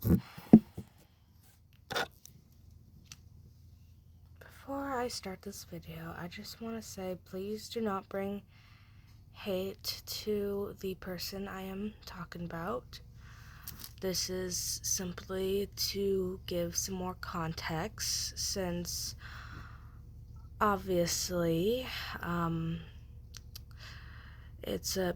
Before I start this video, I just want to say please do not bring hate to the person I am talking about. This is simply to give some more context, since obviously it's a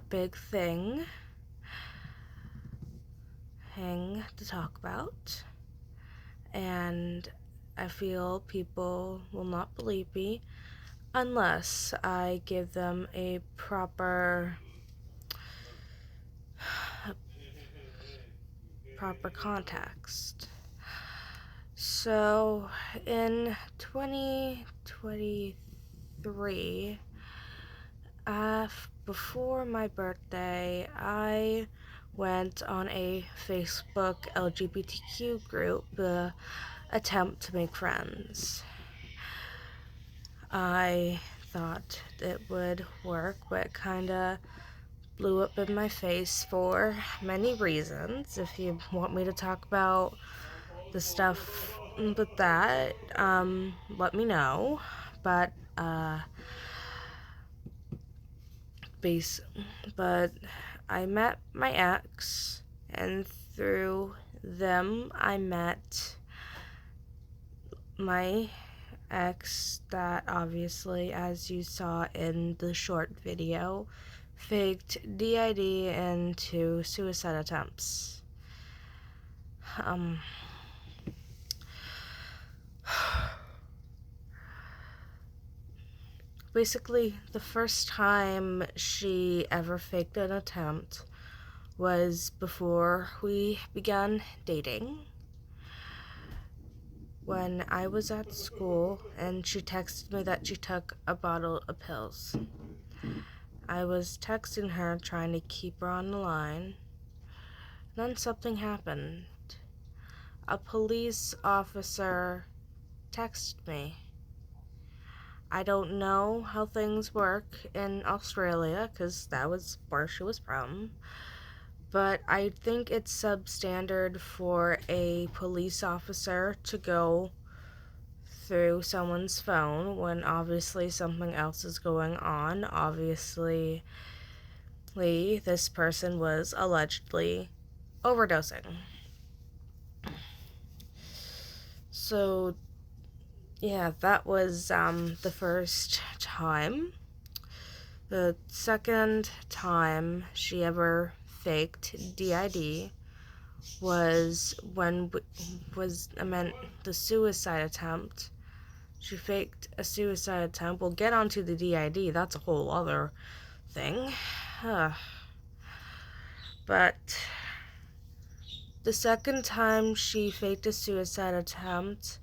big thing to talk about, and I feel people will not believe me unless I give them a proper context. So, in 2023, before my birthday, I went on a Facebook LGBTQ group attempt to make friends. I thought it would work, but it kinda blew up in my face for many reasons. If you want me to talk about the stuff with that, let me know. But but I met my ex, and through them I met my ex that obviously, as you saw in the short video, faked DID into suicide attempts. Basically, the first time she ever faked an attempt was before we began dating. When I was at school and she texted me that she took a bottle of pills. I was texting her, trying to keep her on the line. Then something happened. A police officer texted me. I don't know how things work in Australia, because that was where she was from. But I think it's substandard for a police officer to go through someone's phone when obviously something else is going on. Obviously, this person was allegedly overdosing. So, yeah, that was the first time. The second time she ever faked DID was the suicide attempt. She faked a suicide attempt. We'll get onto the DID. That's a whole other thing. But the second time she faked a suicide attempt,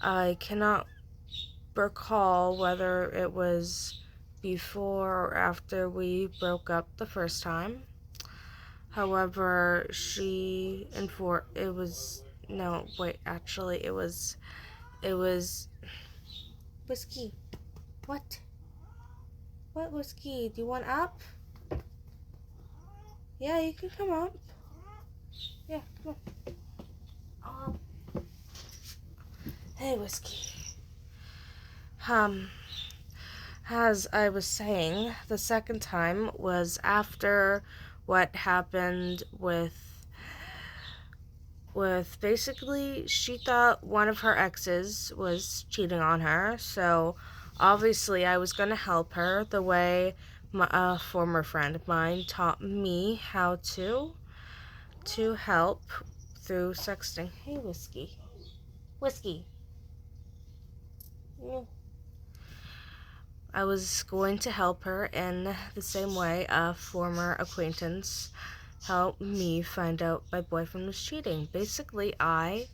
I cannot recall whether it was before or after we broke up the first time. However, it was whiskey. What whiskey? Do you want up? Yeah, you can come up. Yeah, come on. Hey, whiskey. As I was saying, the second time was after what happened with basically, she thought one of her exes was cheating on her, so obviously I was going to help her the way a former friend of mine taught me how to help through sexting. Hey, whiskey. I was going to help her in the same way a former acquaintance helped me find out my boyfriend was cheating. Basically, I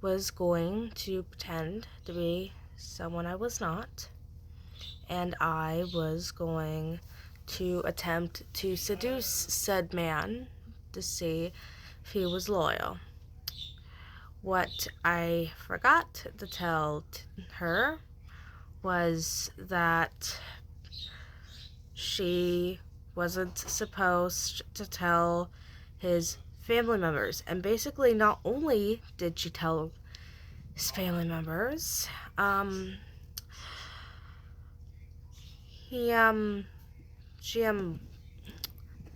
was going to pretend to be someone I was not, and I was going to attempt to seduce said man to see if he was loyal. What I forgot to tell her was that she wasn't supposed to tell his family members. And basically, not only did she tell his family members, he,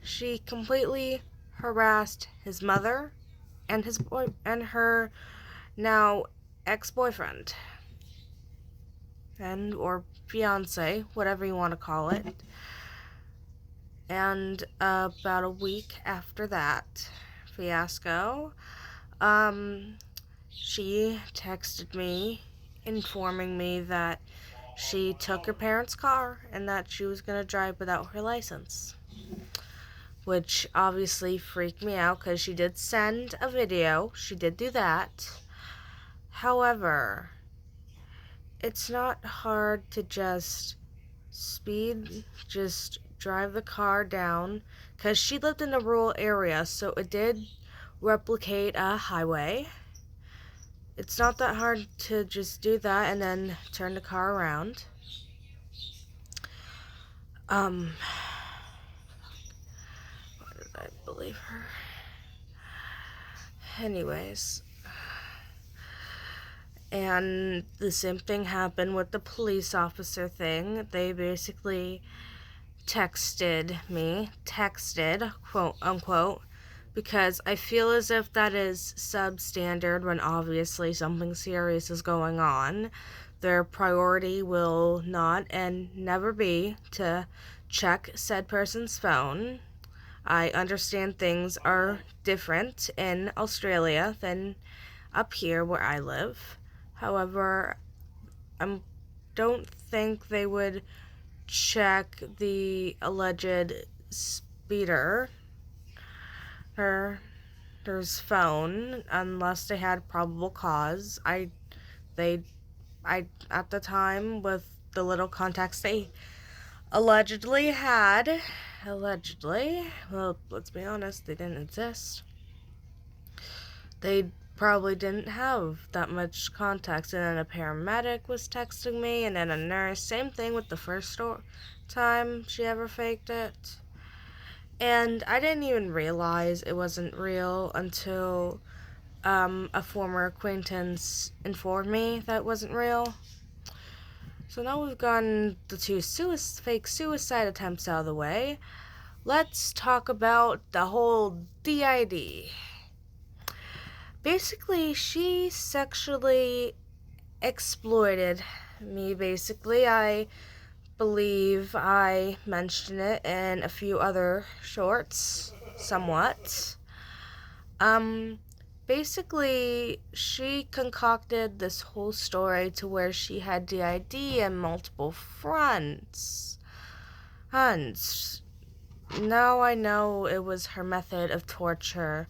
she completely harassed his mother and his boy and her now ex-boyfriend or fiance, whatever you want to call it. And about a week after that fiasco, she texted me informing me that she took her parents' car and that she was going to drive without her license, which obviously freaked me out because she did send a video. She did do that. However, it's not hard to just drive the car down, because she lived in a rural area, so it did replicate a highway. It's not that hard to just do that and then turn the car around. Why did I believe her? Anyways. And the same thing happened with the police officer thing. They basically texted, quote unquote, because I feel as if that is substandard when obviously something serious is going on. Their priority will not and never be to check said person's phone. I understand things are different in Australia than up here where I live. However, I don't think they would check the alleged speeder's phone unless they had probable cause. I at the time, with the little contacts they allegedly had, well, let's be honest, they didn't exist. They probably didn't have that much context, and then a paramedic was texting me, and then a nurse. Same thing with the first time she ever faked it. And I didn't even realize it wasn't real until a former acquaintance informed me that it wasn't real. So now we've gotten the two fake suicide attempts out of the way. Let's talk about the whole DID. Basically, she sexually exploited me, basically. I believe I mentioned it in a few other shorts, somewhat. Basically, she concocted this whole story to where she had DID and multiple fronts. Now I know it was her method of torture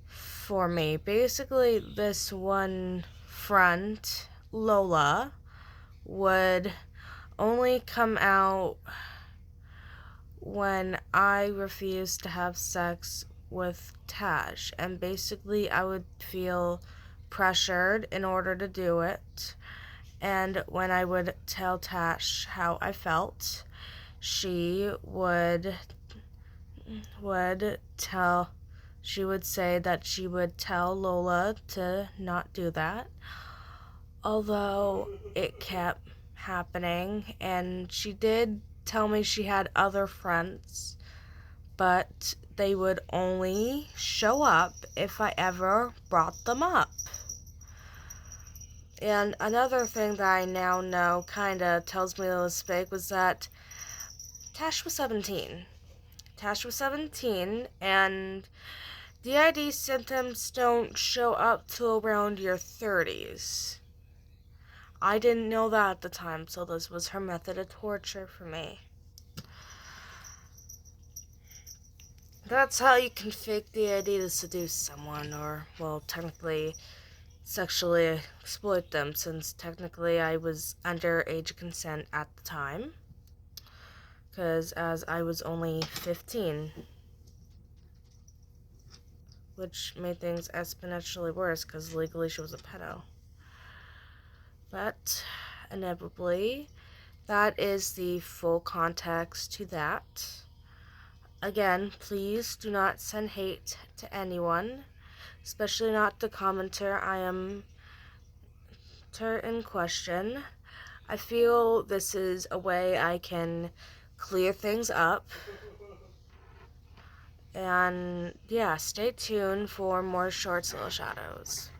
for me. Basically, this one front, Lola, would only come out when I refused to have sex with Tash, and basically I would feel pressured in order to do it. And when I would tell Tash how I felt, she would say that she would tell Lola to not do that. Although it kept happening, and she did tell me she had other friends, but they would only show up if I ever brought them up. And another thing that I now know kinda tells me it was fake was that Tash was 17. And DID symptoms don't show up till around your 30s. I didn't know that at the time, so this was her method of torture for me. That's how you can fake DID to seduce someone, or, well, technically sexually exploit them, since technically I was under age consent at the time, because as I was only 15, which made things exponentially worse because legally she was a pedo. But inevitably, that is the full context to that. Again, please do not send hate to anyone, especially not the commenter in question. I feel this is a way I can clear things up. And yeah, stay tuned for more Shorts Little Shadows.